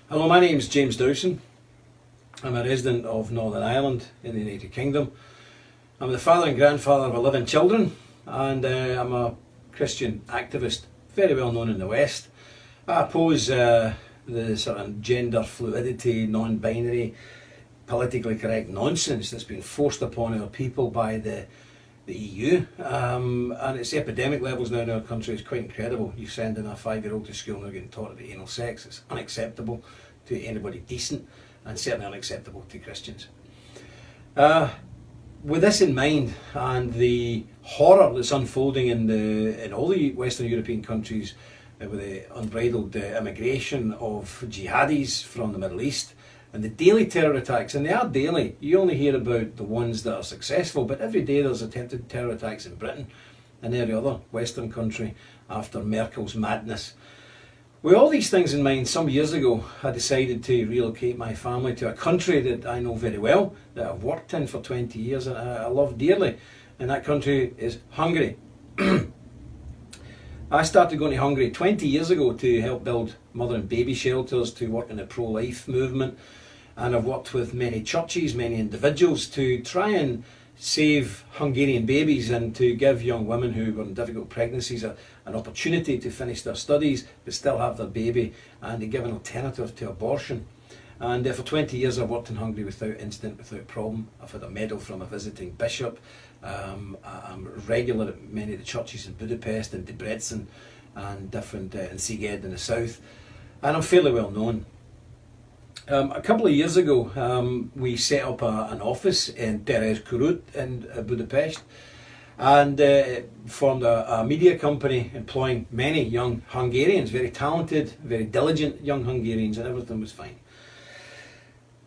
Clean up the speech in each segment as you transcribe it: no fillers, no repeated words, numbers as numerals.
Hello, my name is James Dowson. I'm a resident of Northern Ireland in the United Kingdom. I'm the father and grandfather of 11 children, and I'm a Christian activist, very well known in the West. I oppose the sort of gender fluidity, non-binary, politically correct nonsense that's been forced upon our people by the EU, and its epidemic levels now in our country is quite incredible. You send in a 5-year-old to school and they're getting taught about anal sex. It's unacceptable to anybody decent, and certainly unacceptable to Christians. With this in mind, and the horror that's unfolding in all the Western European countries, with the unbridled immigration of jihadis from the Middle East, and the daily terror attacks, and they are daily. You only hear about the ones that are successful, but every day there's attempted terror attacks in Britain and every other Western country after Merkel's madness. With all these things in mind, some years ago I decided to relocate my family to a country that I know very well, that I've worked in for 20 years and I love dearly, and that country is Hungary. I started going to Hungary 20 years ago to help build mother and baby shelters, to work in the pro-life movement, and I've worked with many churches, many individuals to try and save Hungarian babies and to give young women who were in difficult pregnancies an opportunity to finish their studies but still have their baby, and to give an alternative to abortion. And for 20 years I've worked in Hungary without incident, without problem. I've had a medal from a visiting bishop. I'm regular at many of the churches in Budapest and Debrecen and different in Szeged in the south, and I'm fairly well known. A couple of years ago we set up an office in Teres Kurut in Budapest, and formed a media company employing many young Hungarians, very talented, very diligent young Hungarians, and everything was fine.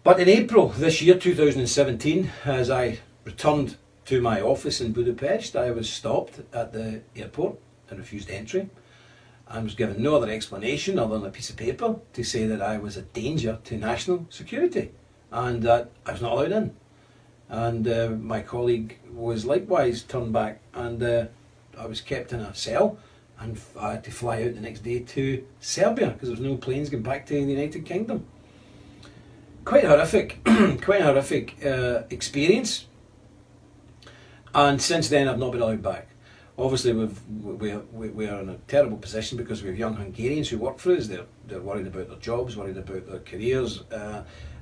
But in April this year, 2017, as I returned to my office in Budapest, I was stopped at the airport and refused entry. I was given no other explanation other than a piece of paper to say that I was a danger to national security and that I was not allowed in. And my colleague was likewise turned back, and I was kept in a cell, and I had to fly out the next day to Serbia because there was no planes going back to the United Kingdom. Quite horrific, quite horrific experience. And since then I've not been allowed back. Obviously we are in a terrible position because we have young Hungarians who work for us. They're worried about their jobs, worried about their careers,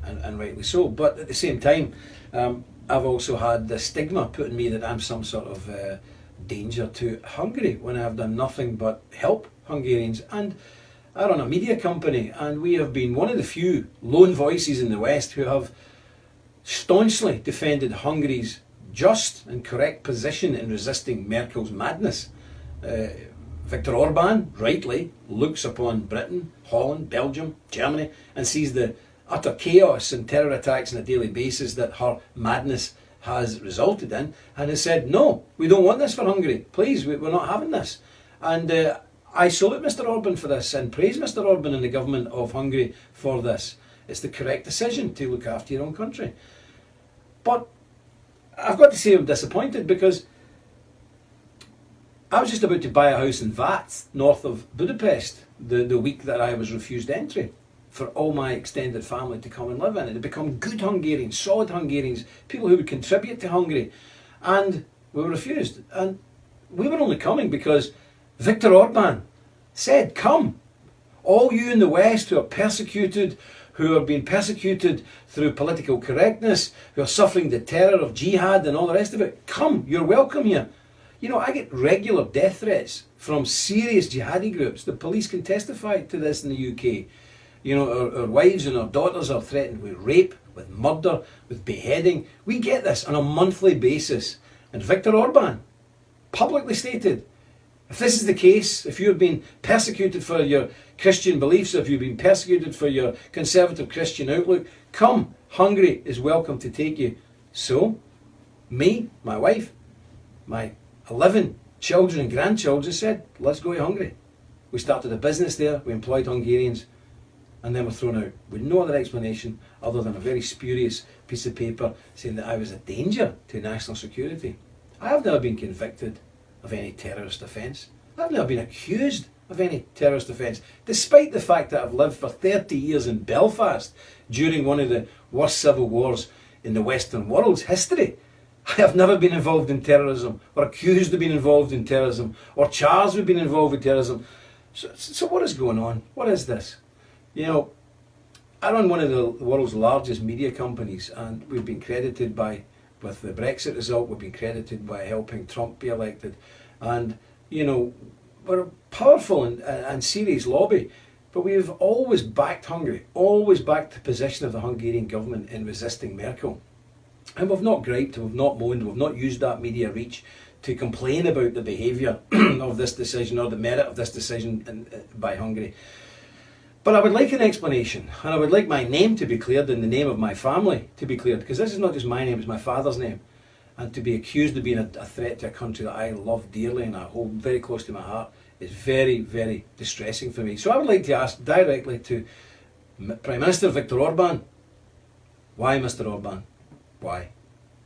and rightly so. But at the same time, I've also had the stigma put on me that I'm some sort of danger to Hungary when I've done nothing but help Hungarians. And I run a media company, and we have been one of the few lone voices in the West who have staunchly defended Hungary's just and correct position in resisting Merkel's madness. Viktor Orban, rightly, looks upon Britain, Holland, Belgium, Germany, and sees the utter chaos and terror attacks on a daily basis that her madness has resulted in, and has said, no, we don't want this for Hungary. Please, we're not having this. And I salute Mr Orban for this and praise Mr Orban and the government of Hungary for this. It's the correct decision to look after your own country. But I've got to say I'm disappointed, because I was just about to buy a house in Vat, north of Budapest, the week that I was refused entry for all my extended family to come and live in. It had become good Hungarians, solid Hungarians, people who would contribute to Hungary, and we were refused. And we were only coming because Viktor Orban said, come, all you in the West who are persecuted, who are being persecuted through political correctness, who are suffering the terror of jihad and all the rest of it, come, you're welcome here. You know, I get regular death threats from serious jihadi groups. The police can testify to this in the UK. You know, our wives and our daughters are threatened with rape, with murder, with beheading. We get this on a monthly basis. And Viktor Orban publicly stated, if this is the case, if you've been persecuted for your Christian beliefs, if you've been persecuted for your conservative Christian outlook, come, Hungary is welcome to take you. So, me, my wife, my 11 children and grandchildren said, let's go to Hungary. We started a business there, we employed Hungarians, and then were thrown out with no other explanation other than a very spurious piece of paper saying that I was a danger to national security. I have never been convicted of any terrorist offence. I've never been accused of any terrorist offence, despite the fact that I've lived for 30 years in Belfast during one of the worst civil wars in the Western world's history. I have never been involved in terrorism, or accused of being involved in terrorism, or charged with being involved with terrorism. So what is going on? What is this? You know, I run one of the world's largest media companies, and we've been credited with the Brexit result, we've been credited by helping Trump be elected. And, you know, we're a powerful and serious lobby, but we've always backed Hungary, always backed the position of the Hungarian government in resisting Merkel. And we've not griped, we've not moaned, we've not used that media reach to complain about the behaviour of this decision or the merit of this decision by Hungary. But I would like an explanation, and I would like my name to be cleared and the name of my family to be cleared, because this is not just my name, it's my father's name. And to be accused of being a threat to a country that I love dearly and I hold very close to my heart is very, very distressing for me. So I would like to ask directly to Prime Minister Viktor Orban, why, Mr. Orban? Why?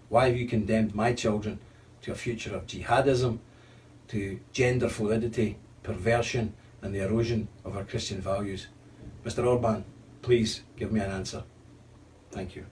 Why have you condemned my children to a future of jihadism, to gender fluidity, perversion, and the erosion of our Christian values? Mr. Orban, please give me an answer. Thank you.